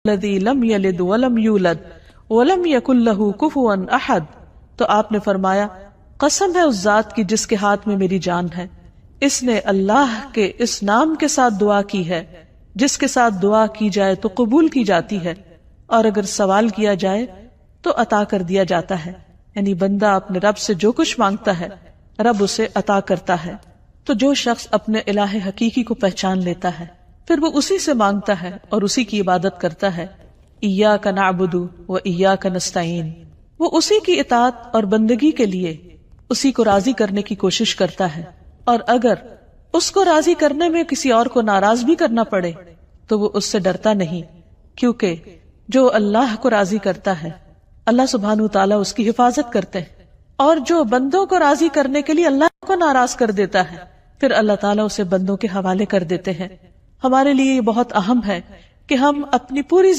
الذی لم یلد ولم یولد ولم یکن لہ کفوا احد. تو آپ نے فرمایا قسم ہے اس ذات کی جس کے ہاتھ میں میری جان ہے، اس نے اللہ کے اس نام کے ساتھ دعا کی ہے جس کے ساتھ دعا کی جائے تو قبول کی جاتی ہے، اور اگر سوال کیا جائے تو عطا کر دیا جاتا ہے. یعنی بندہ اپنے رب سے جو کچھ مانگتا ہے رب اسے عطا کرتا ہے. تو جو شخص اپنے الہ حقیقی کو پہچان لیتا ہے پھر وہ اسی سے مانگتا ہے اور اسی کی عبادت کرتا ہے. ایاک نعبد و ایاک نستعین. وہ اسی کی اطاعت اور بندگی کے لیے اسی کو راضی کرنے کی کوشش کرتا ہے، اور اگر اس کو راضی کرنے میں کسی اور کو ناراض بھی کرنا پڑے تو وہ اس سے ڈرتا نہیں، کیونکہ جو اللہ کو راضی کرتا ہے اللہ سبحانہ وتعالی اس کی حفاظت کرتے ہیں، اور جو بندوں کو راضی کرنے کے لیے اللہ کو ناراض کر دیتا ہے پھر اللہ تعالیٰ اسے بندوں کے حوالے کر دیتے ہیں. ہمارے لیے یہ بہت اہم ہے کہ ہم اپنی پوری